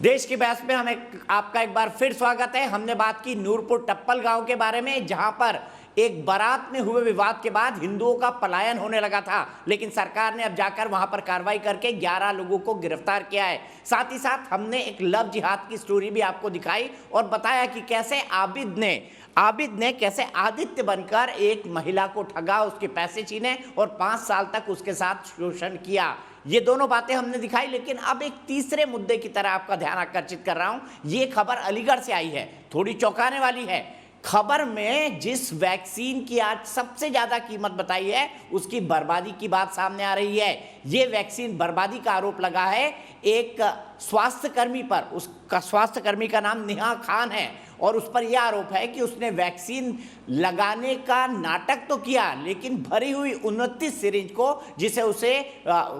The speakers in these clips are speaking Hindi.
देश की बहस में आपका एक बार फिर स्वागत है। हमने बात की नूरपुर टप्पल गांव के बारे में, जहां पर एक बारात में हुए विवाद के बाद हिंदुओं का पलायन होने लगा था, लेकिन सरकार ने अब जाकर वहां पर कार्रवाई करके 11 लोगों को गिरफ्तार किया है। साथ ही साथ हमने एक लव जिहाद की स्टोरी भी आपको दिखाई और बताया कि कैसे आबिद ने कैसे आदित्य बनकर एक महिला को ठगा, उसके पैसे छीने और 5 साल तक उसके साथ शोषण किया। ये दोनों बातें हमने दिखाई, लेकिन अब एक तीसरे मुद्दे की तरह आपका ध्यान आकर्षित कर रहा हूं। ये खबर अलीगढ़ से आई है, थोड़ी चौंकाने वाली है। खबर में जिस वैक्सीन की आज सबसे ज्यादा कीमत बताई है, उसकी बर्बादी की बात सामने आ रही है। ये वैक्सीन बर्बादी का आरोप लगा है एक स्वास्थ्यकर्मी पर। उसका स्वास्थ्यकर्मी का नाम नेहा खान है और उस पर यह आरोप है कि उसने वैक्सीन लगाने का नाटक तो किया, लेकिन भरी हुई 29 सिरिंज को, जिसे उसे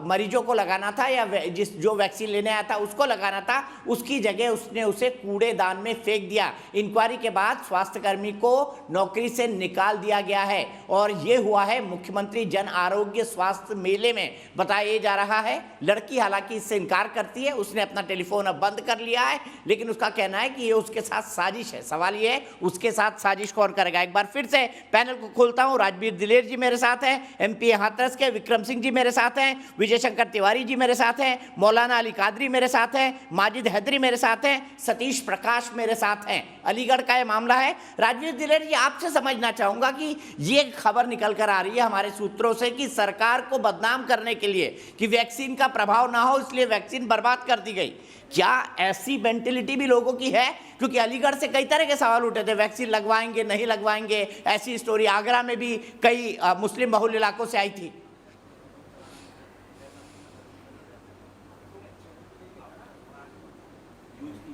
मरीजों को लगाना था या जो वैक्सीन लेने आया था उसको लगाना था, उसकी जगह उसने उसे कूड़ेदान में फेंक दिया। इंक्वायरी के बाद स्वास्थ्यकर्मी को नौकरी से निकाल दिया गया है और यह हुआ है मुख्यमंत्री जन आरोग्य स्वास्थ्य मेले में। बताया जा रहा है लड़की हालांकि इससे इनकार करती है, उसने अपना टेलीफोन अब बंद कर लिया है, लेकिन उसका कहना है कि ये उसके साथ साजिश है। सवाल ये है, उसके साथ साजिश कौन करेगा? एक बार फिर से पैनल को खोलता हूं। राजवीर दिलेर जी मेरे साथ हैं, एमपी हाथरस के विक्रम सिंह जी मेरे साथ हैं, विजय शंकर तिवारी जी मेरे साथ हैं, मौलाना अली कादरी मेरे साथ हैं, माजिद हैदरी मेरे साथ हैं, सतीश प्रकाश मेरे साथ हैं। अलीगढ़ का ये मामला है। राजवीर दिलेर जी, आपसे समझना चाहूंगा कि ये खबर निकल कर आ रही है हमारे सूत्रों से कि सरकार को बदनाम करने के लिए, कि वैक्सीन का प्रभाव ना हो इसलिए वैक्सीन बर्बाद कर दी गई। क्या ऐसी मेंटेलिटी भी लोगों की है? क्योंकि अलीगढ़ से कई तरह के सवाल उठे थे, वैक्सीन लगवाएंगे नहीं लगवाएंगे। ऐसी स्टोरी आगरा में भी कई मुस्लिम बहुल इलाकों से आई थी।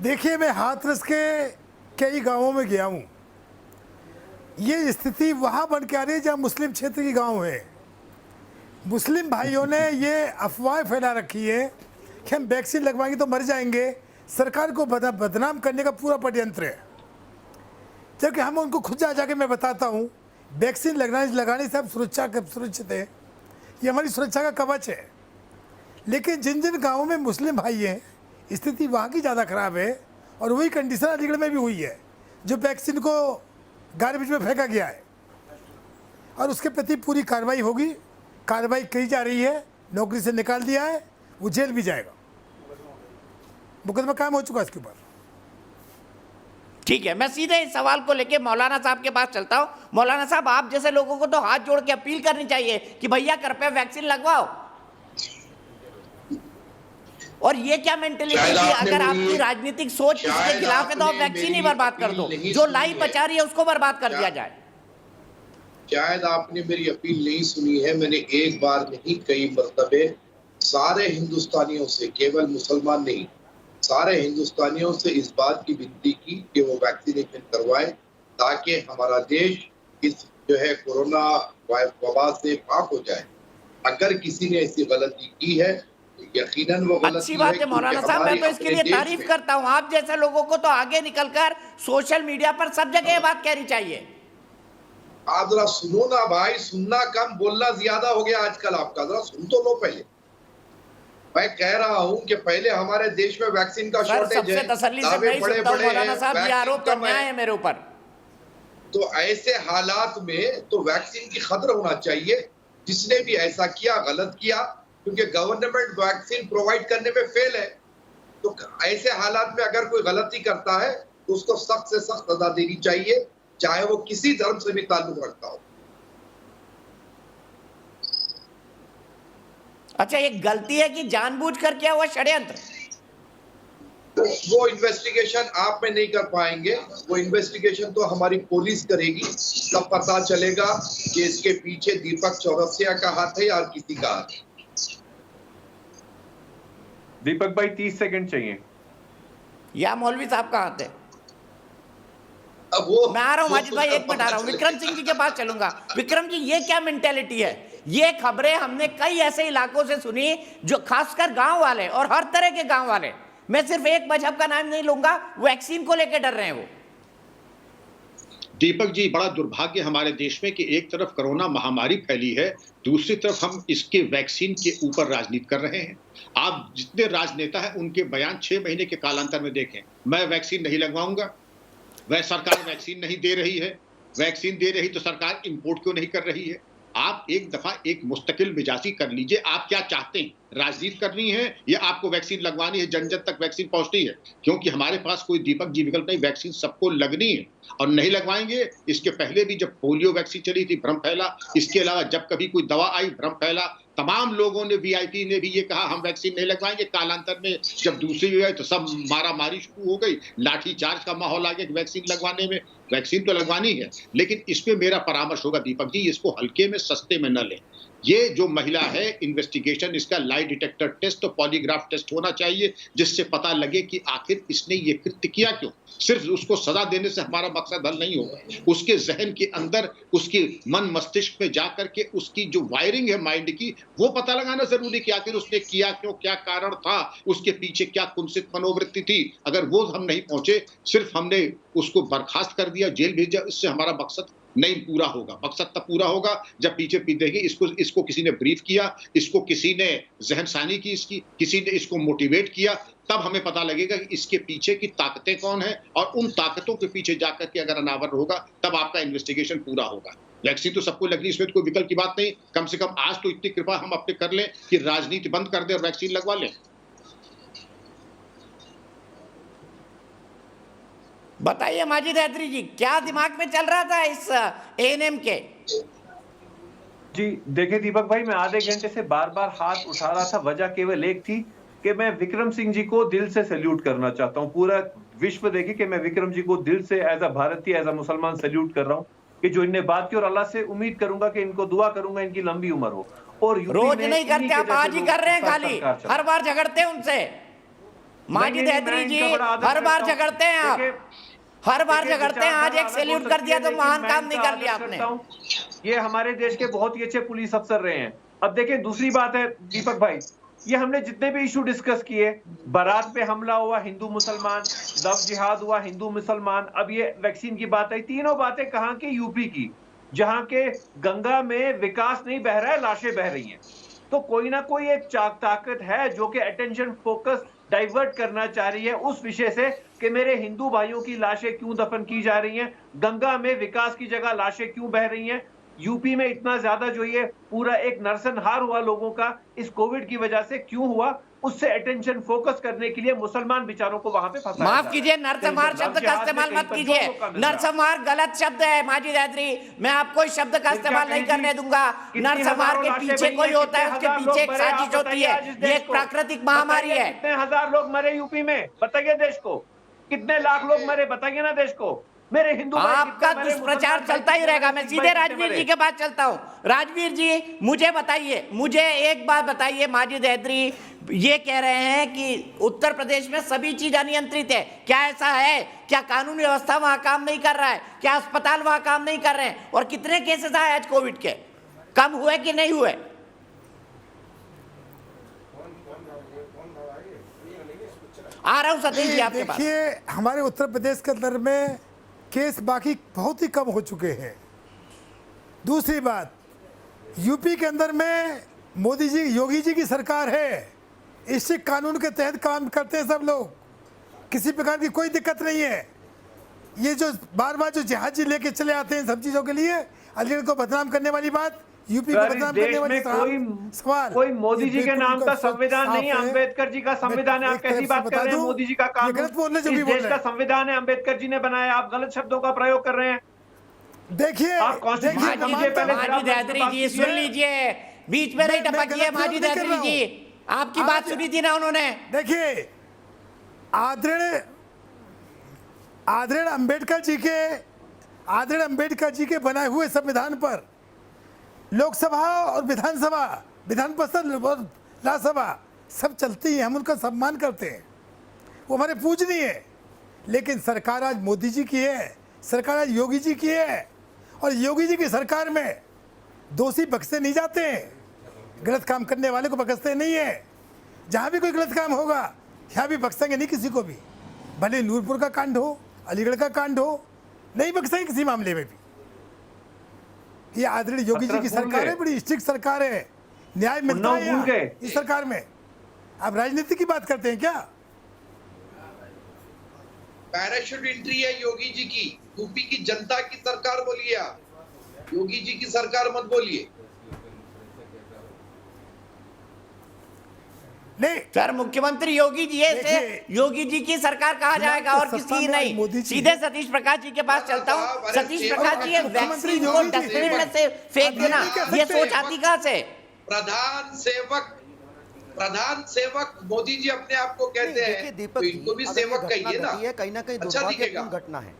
देखिए, मैं हाथरस के कई गांवों में गया हूं। ये स्थिति वहां बन के आ रही है जहां मुस्लिम क्षेत्र के गांव है। मुस्लिम भाइयों ने ये अफवाह फैला रखी है कि हम वैक्सीन लगवाएंगे तो मर जाएंगे। सरकार को बदनाम करने का पूरा षड्यंत्र है। जबकि हम उनको खुद जाके मैं बताता हूँ, वैक्सीन लगाने से हम सुरक्षित है, ये हमारी सुरक्षा का कवच है। लेकिन जिन जिन गाँवों में मुस्लिम भाई हैं, स्थिति वहाँ की ज़्यादा खराब है और वही कंडीशन अलीगढ़ में भी हुई है, जो वैक्सीन को गार्बेज में फेंका गया है और उसके प्रति पूरी कार्रवाई होगी। कार्रवाई की जा रही है, नौकरी से निकाल दिया है, वो जेल भी जाएगा। मुकदमा कायम हो चुका है इसके ऊपर। ठीक है, मैं सीधे इस सवाल को लेके मौलाना साहब के पास चलता हूं। मौलाना साहब, आप जैसे लोगों को तो हाथ जोड़ के अपील करनी चाहिए कि भैया कृपया वैक्सीन लगवाओ। और ये क्या मेंटेलिटी है? अगर आपकी राजनीतिक सोच इसके खिलाफ है तो आप वैक्सीन ही बर्बाद कर दो, जो लाइफ बचा रही है उसको बर्बाद कर दिया जाए। शायद आपने मेरी अपील नहीं सुनी है। मैंने एक बार नहीं कई मरतबे सारे हिंदुस्तानियों से, केवल मुसलमान नहीं, सारे हिंदुस्तानियों से इस बात की विनती की कि वो वैक्सीनेशन करवाएं, ताकि हमारा देश इस जो है कोरोना वबा से पाक हो जाए। अगर किसी ने ऐसी गलती की है, यकीनन वो गलती अच्छी बात है मौलाना साहब, मैं तो इसके लिए तारीफ करता हूँ। आप जैसे लोगों को तो आगे निकलकर सोशल मीडिया पर सब जगह ये बात कहनी चाहिए। आप जरा सुनो ना भाई, सुनना कम बोलना ज्यादा हो गया आजकल आपका। जरा सुन तो लो पहले। मैं कह रहा हूं कि पहले हमारे देश में वैक्सीन का शॉर्टेज है। तसल्ली से नहीं सुनता हूं मौलाना साहब, ये आरोप तो अन्याय है मेरे ऊपर। तो ऐसे हालात में तो वैक्सीन की खतर होना चाहिए। जिसने भी ऐसा किया गलत किया, क्योंकि गवर्नमेंट वैक्सीन प्रोवाइड करने में फेल है। तो ऐसे हालात में अगर कोई गलती करता है तो उसको सख्त से सख्त सजा देनी चाहिए, चाहे वो किसी धर्म से भी ताल्लुक रखता हो। अच्छा, ये गलती है कि जानबूझकर किया हुआ षड्यंत्र? वो इन्वेस्टिगेशन आप में नहीं कर पाएंगे। वो इन्वेस्टिगेशन तो हमारी पुलिस करेगी। तब पता चलेगा कि इसके पीछे दीपक चौरसिया का हाथ है या किसी का हाथ है। दीपक भाई 30 सेकंड चाहिए। या मौलवी साहब का हाथ है? अब वो मैं आ रहा हूं माजिद भाई, एक मिनट आ रहा हूं। विक्रम सिंह जी के पास चलूंगा। विक्रम जी, ये क्या मेंटेलिटी है? ये खबरें हमने कई ऐसे इलाकों से सुनी, जो खासकर गांव वाले और हर तरह के गांव वाले, मैं सिर्फ एक मजहब का नाम नहीं लूंगा, वैक्सीन को लेकर डर रहे हैं। वो दीपक जी, बड़ा दुर्भाग्य हमारे देश में कि एक तरफ कोरोना महामारी फैली है, दूसरी तरफ हम इसके वैक्सीन के ऊपर राजनीति कर रहे हैं। आप जितने राजनेता हैं उनके बयान 6 महीने के कालांतर में देखें, मैं वैक्सीन नहीं लगवाऊंगा, वह सरकार वैक्सीन नहीं दे रही है, वैक्सीन दे रही तो सरकार इंपोर्ट क्यों नहीं कर रही है। आप एक दफा एक मुस्तकिल मिजाजी कर लीजिए, आप क्या चाहते हैं, राजनीति करनी है या आपको वैक्सीन लगवानी है, जन जन तक वैक्सीन पहुंचनी है। क्योंकि हमारे पास कोई दीपक जी विकल्प नहीं, वैक्सीन सबको लगनी है और नहीं लगवाएंगे। इसके पहले भी जब पोलियो वैक्सीन चली थी भ्रम फैला, इसके अलावा जब कभी कोई दवा आई भ्रम फैला, तमाम लोगों ने वीआईपी ने भी ये कहा हम वैक्सीन नहीं लगवाएंगे। कालांतर में जब दूसरी भी आई तो सब मारामारी शुरू हो गई, लाठीचार्ज का माहौल आ गया वैक्सीन लगवाने में। वैक्सीन तो लगवानी है, लेकिन इसमें मेरा परामर्श होगा दीपक जी, इसको हल्के में सस्ते में न लें। ये जो महिला है, इन्वेस्टिगेशन इसका लाई डिटेक्टर टेस्ट और पॉलीग्राफ टेस्ट होना चाहिए, जिससे पता लगे कि आखिर इसने ये कृत्य किया क्यों। सिर्फ उसको सजा देने से हमारा मकसद हल नहीं होगा, उसके जहन के अंदर, उसके मन मस्तिष्क में जाकर के उसकी जो वायरिंग है माइंड की, वो पता लगाना जरूरी कि आखिर उसने किया क्यों, क्या कारण था, उसके पीछे क्या कुंसित मनोवृत्ति थी। अगर वो हम नहीं पहुंचे, सिर्फ हमने उसको बर्खास्त कर दिया, जेल भेजा, इससे हमारा मकसद नहीं पूरा होगा। मकसद तब पूरा होगा जब पीछे देगी इसको किसी ने ब्रीफ किया, इसको किसी ने जहनसानी की, इसकी किसी ने इसको मोटिवेट किया, तब हमें पता लगेगा कि इसके पीछे की ताकतें कौन है, और उन ताकतों के पीछे जाकर के अगर अनावर होगा तब आपका इन्वेस्टिगेशन पूरा होगा। वैक्सीन तो सबको लग रही है, इसमें कोई विकल्प की बात नहीं। कम से कम आज तो इतनी कृपा हम अपने कर लें कि राजनीति बंद कर दे और वैक्सीन लगवा लें। बताइए माजिद हैदरी जी, क्या दिमाग में चल रहा था इस एएनएम के? जी देखिए दीपक भाई, मैं आधे घंटे से बार बार हाथ उठा रहा था, वजह केवल एक थी कि मैं विक्रम सिंह जी को दिल से सैल्यूट करना चाहता हूं। पूरा विश्व देखे कि मैं विक्रम जी को दिल से एज अ भारतीय, एज अ मुसलमान सैल्यूट कर रहा हूं कि जो इनने बात की, और अल्लाह से उम्मीद करूंगा कि इनको दुआ करूंगा इनकी लंबी उम्र हो। और रोज नहीं करते आप, आज ही कर रहे हैं, खाली हर बार झगड़ते हैं उनसे। माजिद हैदरी जी हर बार झगड़ते हैं आप, हर बार झगड़ते हैं। आज एक सैल्यूट कर दिया तो महान काम नहीं कर लिया आपने। ये हमारे देश के बहुत ही अच्छे पुलिस अफसर रहे हैं। अब देखिए दूसरी बात है दीपक भाई, ये हमने जितने भी इशू डिस्कस किए, बारात पे हमला हुआ हिंदू मुसलमान, लव जिहाद हुआ हिंदू मुसलमान, अब ये वैक्सीन की बात आई, तीनों बातें कहां की? यूपी की, जहां के गंगा में विकास नहीं बह रहा है, लाशें बह रही हैं। तो कोई ना कोई एक ताकत है जो कि अटेंशन फोकस डाइवर्ट करना चाह रही है उस विषय से कि मेरे हिंदू भाइयों की लाशें क्यों दफन की जा रही हैं, गंगा में विकास की जगह लाशें क्यों बह रही हैं, यूपी में इतना ज्यादा जो ये पूरा एक नरसंहार हुआ लोगों का इस कोविड की वजह से क्यों हुआ, उससे अटेंशन फोकस करने के लिए मुसलमान बेचारों को वहां पे फंसाया। माफ कीजिए, नरसंहार शब्द का इस्तेमाल मत कीजिए। नरसंहार गलत शब्द है माजिद हैदरी, मैं आपको इस शब्द का इस्तेमाल नहीं करने दूंगा। नरसंहार के पीछे कोई होता है, उसके पीछे एक साजिश होती है, ये एक प्राकृतिक महामारी है। कितने हजार लोग मरे यूपी में, बताइए देश को, कितने लाख लोग मरे, बताइए ना देश को। मेरे हिंदू आपका दुष्प्रचार चलता ही रहेगा। मैं सीधे राजवीर जी के पास चलता हूँ। राजवीर जी मुझे बताइए, मुझे एक बात बताइए, माजिद हैदरी ये कह रहे हैं कि उत्तर प्रदेश में सभी चीज अनियंत्रित है, क्या ऐसा है? क्या कानून व्यवस्था वहां काम नहीं कर रहा है? क्या अस्पताल वहां काम नहीं कर रहे हैं? और कितने केसेस आए आज कोविड के, कम हुए कि नहीं हुए? आ रहा हूं सतीश जी आपके पास। देखिए, हमारे उत्तर प्रदेश के अंदर में केस बाकी बहुत ही कम हो चुके हैं। दूसरी बात, यूपी के अंदर में मोदी जी, योगी जी की सरकार है, इससे कानून के तहत काम करते हैं सब लोग, किसी प्रकार की कोई दिक्कत नहीं है। ये जो बार बार जो जहाजी लेके चले आते हैं सब चीजों के लिए, अलीगढ़ को बदनाम करने वाली बात, यूपी को बदनाम करने वाली सवाल, कोई मोदी जी के नाम का संविधान नहीं, अंबेडकर जी का संविधान है। आप कैसी बात कर रहे हैं? मोदी जी का कानून, गलत बोल रहे, जो भी इस देश का संविधान है, अंबेडकर जी ने बनाया, आप गलत शब्दों का प्रयोग कर रहे हैं। देखिए माजिद हैदरी जी सुन लीजिए, बीच में नहीं टपकिए। माजिद हैदरी जी आपकी बात सुनी थी ना उन्होंने। देखिए, आदरणीय अंबेडकर जी के बनाए हुए संविधान पर लोकसभा और विधानसभा, विधान परिषद और राज्यसभा सब चलती है, हम उनका सम्मान करते हैं, वो हमारे पूजनीय है। लेकिन सरकार आज मोदी जी की है, सरकार आज योगी जी की है, और योगी जी की सरकार में दोषी बख्शे नहीं जाते हैं, गलत काम करने वाले को बख्शते नहीं है। जहाँ भी कोई गलत काम होगा यहाँ भी बख्शेंगे नहीं किसी को भी, भले नूरपुर का कांड हो, अलीगढ़ का कांड हो, नहीं बख्शेंगे किसी मामले में भी। ये आदरणीय योगी जी की सरकार है, बड़ी स्ट्रिक्ट सरकार है, न्याय मिलता है यहाँ इस सरकार में। आप राजनीति की बात करते हैं क्या? पैराशूट एंट्री है योगी जी की, यूपी की जनता की सरकार बोलिए आप, योगी जी की सरकार मत बोलिए। नहीं सर, मुख्यमंत्री योगी जी से योगी जी की सरकार कहा जाएगा और किसी की नहीं। सीधे सतीश प्रकाश जी के पास चलता हूँ। सतीश प्रकाश जी, वैक्सीन को डस्टबिन में से फेंक देना, ये सोच आती कहाँ से? प्रधान सेवक मोदी जी अपने आप को कहते हैं, तो इनको भी सेवक कहिए ना, कहीं ना कहीं अच्छा दिखेगा। घटना है,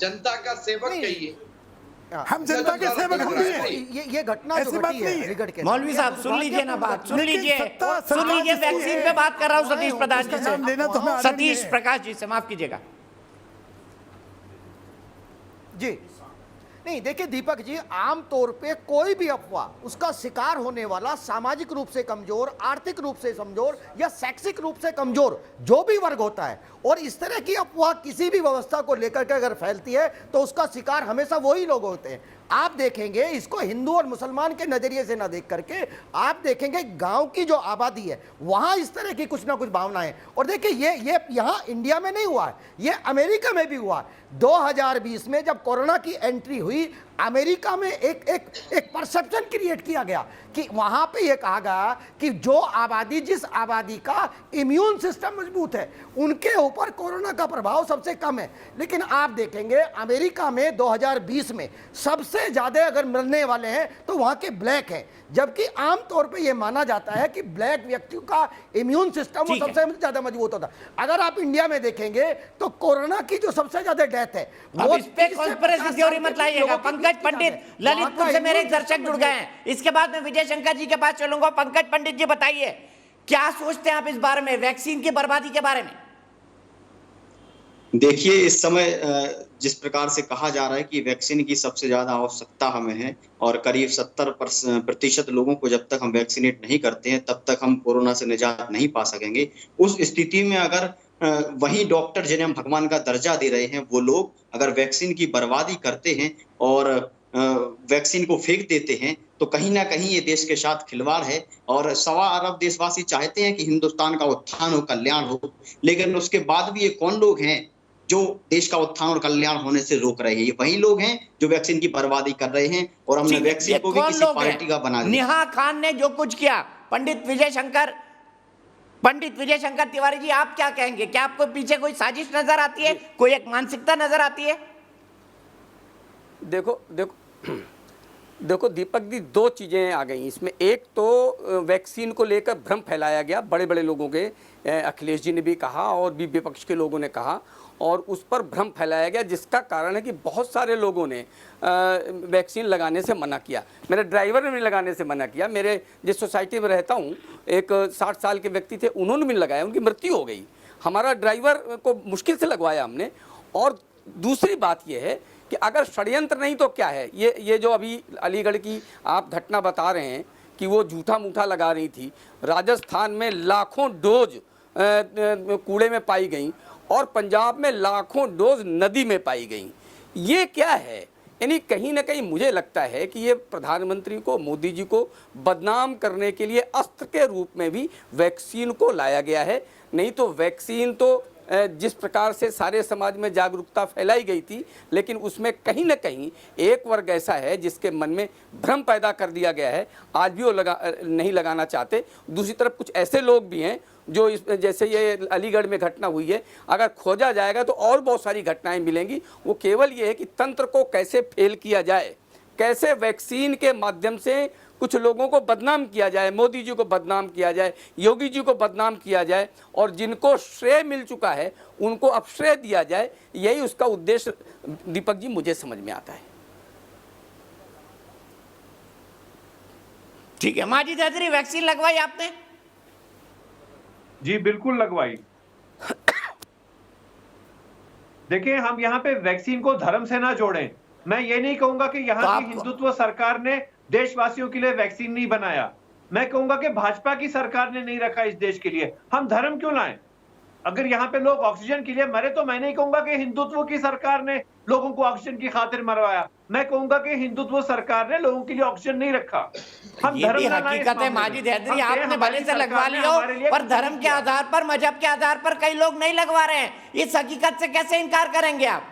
जनता का सेवक कहिए। हम जनता के सेवक हम भी हैं। ये घटना जो घटी है अलीगढ़ के, मौलवी साहब सुन लीजिए ना बात, सुन लीजिए। वैक्सीन पे बात कर रहा हूँ सतीश प्रकाश जी से, सतीश प्रकाश जी से, माफ कीजिएगा जी। नहीं देखिए दीपक जी, आमतौर पे कोई भी अफवाह उसका शिकार होने वाला सामाजिक रूप से कमजोर, आर्थिक रूप से कमजोर या शैक्षिक रूप से कमजोर जो भी वर्ग होता है, और इस तरह की अफवाह किसी भी व्यवस्था को लेकर के अगर फैलती है तो उसका शिकार हमेशा वही लोग होते हैं। आप देखेंगे इसको हिंदू और मुसलमान के नजरिए से ना देख करके, आप देखेंगे गांव की जो आबादी है वहां इस तरह की कुछ ना कुछ भावनाएं। और देखिए ये यहां इंडिया में नहीं हुआ है, ये अमेरिका में भी हुआ है। 2020 में जब कोरोना की एंट्री हुई, अमेरिका में एक परसेप्शन क्रिएट किया गया कि वहां पे ये कहा गया कि जो आबादी, जिस आबादी का इम्यून सिस्टम मजबूत है उनके ऊपर कोरोना का प्रभाव सबसे कम है। लेकिन आप देखेंगे अमेरिका में 2020 में सबसे ज्यादा अगर मरने वाले हैं तो वहां के ब्लैक हैं, जबकि आमतौर पे ये माना जाता है कि ब्लैक व्यक्तियों का इम्यून सिस्टम वो सबसे ज्यादा मजबूत होता है। अगर आप इंडिया में देखेंगे तो कोरोना की जो सबसे ज्यादा डेथ है वो, इस पे कॉन्स्पिरेसी थ्योरी मत लाइएगा। पंकज पंडित ललितपुर से मेरे एक दर्शक जुड़ गए हैं, इसके बाद मैं विजय शंकर जी के पास चलूंगा। पंकज पंडित जी बताइए, क्या सोचते हैं आप इस बारे में, वैक्सीन की बर्बादी के बारे में? देखिए, इस समय जिस प्रकार से कहा जा रहा है कि वैक्सीन की सबसे ज्यादा आवश्यकता हमें है और करीब 70% लोगों को जब तक हम वैक्सीनेट नहीं करते हैं तब तक हम कोरोना से निजात नहीं पा सकेंगे। उस स्थिति में अगर वही डॉक्टर जिन्हें हम भगवान का दर्जा दे रहे हैं वो लोग अगर वैक्सीन की बर्बादी करते हैं और वैक्सीन को फेंक देते हैं तो कहीं ना कहीं ये देश के साथ खिलवाड़ है। और 1.25 अरब देशवासी चाहते हैं कि हिंदुस्तान का उत्थान हो, कल्याण हो, लेकिन उसके बाद भी ये कौन लोग हैं जो देश का उत्थान और कल्याण होने से रोक रहे हैं? ये वही लोग हैं जो वैक्सीन की बर्बादी कर रहे हैं। और हमने वैक्सीन को भी किसी पार्टी का बना दिया। नेहा खान ने जो कुछ किया, पंडित विजय शंकर तिवारी जी, आप क्या कहेंगे? क्या आपको पीछे कोई साजिश नजर आती है, कोई एक मानसिकता नजर आती है? देखो दीपक जी, दो चीज़ें आ गई इसमें। एक तो वैक्सीन को लेकर भ्रम फैलाया गया बड़े बड़े लोगों के, अखिलेश जी ने भी कहा और भी विपक्ष के लोगों ने कहा, और उस पर भ्रम फैलाया गया जिसका कारण है कि बहुत सारे लोगों ने वैक्सीन लगाने से मना किया। मेरे ड्राइवर ने भी लगाने से मना किया। मेरे जिस सोसाइटी में रहता हूँ, एक 60 साल के व्यक्ति थे, उन्होंने भी लगाया, उनकी मृत्यु हो गई। हमारा ड्राइवर को मुश्किल से लगवाया हमने। और दूसरी बात यह है कि अगर षड्यंत्र नहीं तो क्या है, ये जो अभी अलीगढ़ की आप घटना बता रहे हैं कि वो झूठा मूठा लगा रही थी, राजस्थान में लाखों डोज कूड़े में पाई गई और पंजाब में लाखों डोज नदी में पाई गई। ये क्या है? यानी कहीं ना कहीं मुझे लगता है कि ये प्रधानमंत्री को, मोदी जी को बदनाम करने के लिए अस्त्र के रूप में भी वैक्सीन को लाया गया है। नहीं तो वैक्सीन तो जिस प्रकार से सारे समाज में जागरूकता फैलाई गई थी, लेकिन उसमें कहीं ना कहीं एक वर्ग ऐसा है जिसके मन में भ्रम पैदा कर दिया गया है। आज भी वो नहीं लगाना चाहते। दूसरी तरफ कुछ ऐसे लोग भी हैं जो जैसे ये अलीगढ़ में घटना हुई है, अगर खोजा जाएगा तो और बहुत सारी घटनाएं मिलेंगी। वो केवल ये है कि तंत्र को कैसे फेल किया जाए, कैसे वैक्सीन के माध्यम से कुछ लोगों को बदनाम किया जाए, मोदी जी को बदनाम किया जाए, योगी जी को बदनाम किया जाए, और जिनको श्रेय मिल चुका है उनको अब श्रेय दिया जाए। यही उसका उद्देश्य दीपक जी मुझे समझ में आता है। ठीक है, माजिद हैदरी, वैक्सीन लगवाई आपने? जी बिल्कुल लगवाई। देखिए, हम यहाँ पे वैक्सीन को धर्म से ना जोड़ें। मैं ये नहीं कहूंगा कि यहाँ की हिंदुत्व सरकार ने देशवासियों के लिए वैक्सीन नहीं बनाया। मैं कहूंगा कि भाजपा की सरकार ने नहीं रखा इस देश के लिए। हम धर्म क्यों लाएं? अगर यहाँ पे लोग ऑक्सीजन के लिए मरे तो मैं नहीं कहूंगा कि हिंदुत्व की सरकार ने लोगों को ऑक्सीजन की खातिर मरवाया, मैं कहूंगा कि हिंदुत्व सरकार ने लोगों के लिए ऑक्सीजन नहीं रखा। हम ये धर्म भी ना लाएं इस हकीकत है मामले में। माजिद हैदरी, हम कहें आपने हमारी भले से सरकार लगवा ने लिया हमारे लिए हो, पर कुछ धर्म नहीं के किया। आधार पर, मजहब के आधार पर कई लोग नहीं लगवा रहे हैं। इस हकीकत से कैसे इनकार करेंगे आप?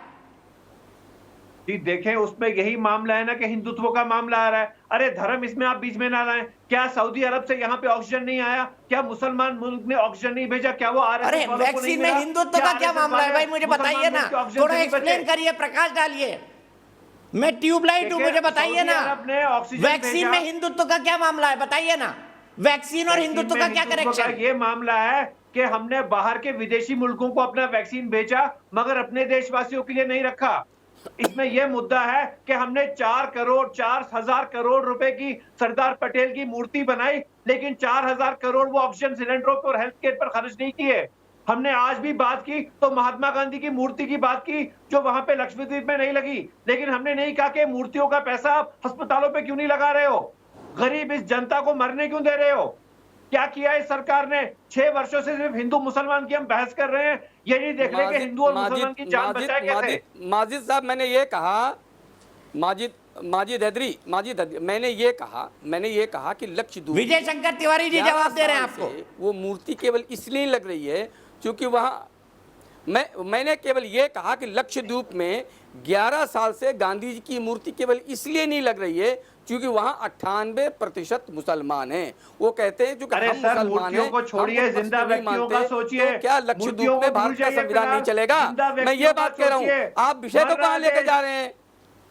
जी देखें, उसमें यही मामला है ना कि हिंदुत्व का मामला आ रहा है। अरे धर्म इसमें आप बीच में ना लाएं। क्या सऊदी अरब से यहाँ पे ऑक्सीजन नहीं आया? क्या मुसलमान मुल्क ने ऑक्सीजन नहीं भेजा? क्या वो आरएसएस अरे वालों को नहीं वैक्सीन में मिला? हिंदुत्व का क्या RSS मामला है वाले भाई, मुझे मुसलमान बताइए ना, मुल्क के ऑक्सीजन थोड़ा से नहीं एक्सप्लेन बचे? करिए, प्रकाश डालिए। मैं ट्यूबलाइट हूं, देखिए, मुझे बताइए सऊदी ना, अरब ने ऑक्सीजन वैक्सीन भेजा। में हिंदुत्व का क्या मामला है, बताइए ना। वैक्सीन और हिंदुत्व का क्या हिंदुत्व का कनेक्शन? ये मामला है कि हमने बाहर के विदेशी मुल्कों को अपना वैक्सीन बेचा मगर अपने देशवासियों के लिए नहीं रखा। इसमें यह मुद्दा है कि हमने 4,04,000 करोड़ रुपए की सरदार पटेल की मूर्ति बनाई, लेकिन 4,000 करोड़ वो ऑक्सीजन सिलेंडरों पर, हेल्थ केयर पर खर्च नहीं किए। हमने आज भी बात की तो महात्मा गांधी की मूर्ति की बात की जो वहां पे लक्षद्वीप में नहीं लगी, लेकिन हमने नहीं कहा कि मूर्तियों का पैसा आप अस्पतालों पे क्यों नहीं लगा रहे हो, गरीब इस जनता को मरने क्यों दे रहे हो। क्या किया इस सरकार ने? 6 वर्षों से सिर्फ हिंदू मुसलमान की हम बहस कर रहे हैं, ये नहीं देख रहे कि हिंदू और मुसलमान की जान बचाए कैसे। माजिद साहब, मैंने ये कहा, माजिद हैदरी, मैंने ये कहा कि लक्षद्वीप विजय शंकर तिवारी जी जवाब दे रहे हैं आपको। वो मूर्ति केवल इसलिए लग रही है क्योंकि वहाँ मैंने केवल ये कहा कि लक्षद्वीप में 11 साल से गांधी जी की मूर्ति केवल इसलिए नहीं लग रही है क्योंकि वहाँ 98% मुसलमान हैं। वो कहते हैं क्योंकि अरे हम सर, मुसलमान मूर्तियों हैं, को छोड़िए, हम तो जिंदा मस्जिद नहीं व्यक्तियों का मानते, सोचिए। तो क्या लक्षद्वीप मूर्तियों को में भारत भूल का जाइए संविधान नहीं फिलहाल, चलेगा? जिंदा मैं ये व्यक्तियों बात का कह रहा हूँ, सोचिए। आप विषय को मर रहा कहाँ लेके देश, जा रहे हैं?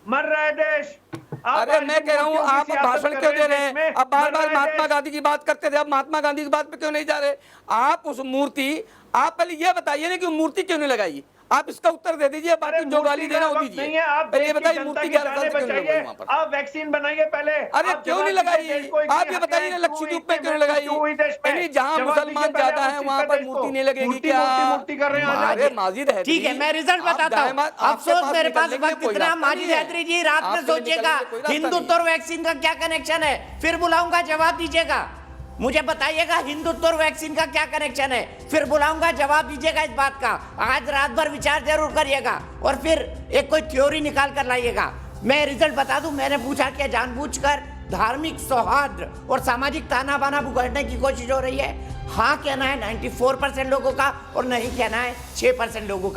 मर रहा है देश। आप अरे आज मैं कह रहा हूँ, मूर्तियों की आप सियासत भाषण कर क्यों दे रहे देश हैं? में, अब बार मर रहा बार है महात्मा देश। गांधी की बात करते थे, अब महात्मा गांधी की बात पे क्यों नहीं जा रहे? आप उस मूर्ति, आप पहले ये बताइए ना कि मूर्ति क्यों नहीं लगाई, आप इसका उत्तर दे दीजिए, बाकी जो गाली देना वो नहीं दीजिए। है, आप पहले ये देश की बताइए जनता मूर्ति की 11 साल जानें से क्यों नहीं लगाई बचाइए। वहाँ पर? आप वैक्सीन बनाइए पहले। अरे आप क्यों जवाब नहीं दीजिए लगाई? देश को, आप इतनी ये बताइए ना, हत्याएं लक्षद्वीप क्यों में क्यों हुई, नहीं लगाई? क्यों हुई देश में? यानी जहाँ जवाब मुसलमान दीजिए पहले ज्यादा आप है उस वहाँ चीज पर पे मूर्ति देश नहीं को। लगेगी मूर्ति, क्या? मूर्ति कर रहे हैं आज। अरे माजिद हैदरी, ठीक है, मैं रिजल्ट आप बताता हूँ। दाएं आपसे अफसोस बात मेरे पास निकलने के लिए वक्त कोई इतना। रास्ता माजिद नहीं है। हैदरी जी रात में आपसे निकलने सोचिएगा, के लिए कोई रास्ता हिंदुत्व नहीं और वैक्सीन का क्या कनेक्शन है, फिर बुलाऊंगा, जवाब दीजिएगा। मुझे बताइएगा हिंदुत्व और वैक्सीन का क्या कनेक्शन है, फिर बुलाऊंगा, जवाब दीजिएगा इस बात का। आज रात भर विचार जरूर करिएगा और फिर एक कोई थ्योरी निकाल कर लाइएगा। मैं रिजल्ट बता दूं, मैंने पूछा कि जानबूझकर धार्मिक सौहार्द और सामाजिक ताना बाना बिगाड़ने की कोशिश हो रही है। हाँ कहना है 94% लोगों का और नहीं कहना है 6% लोगों का।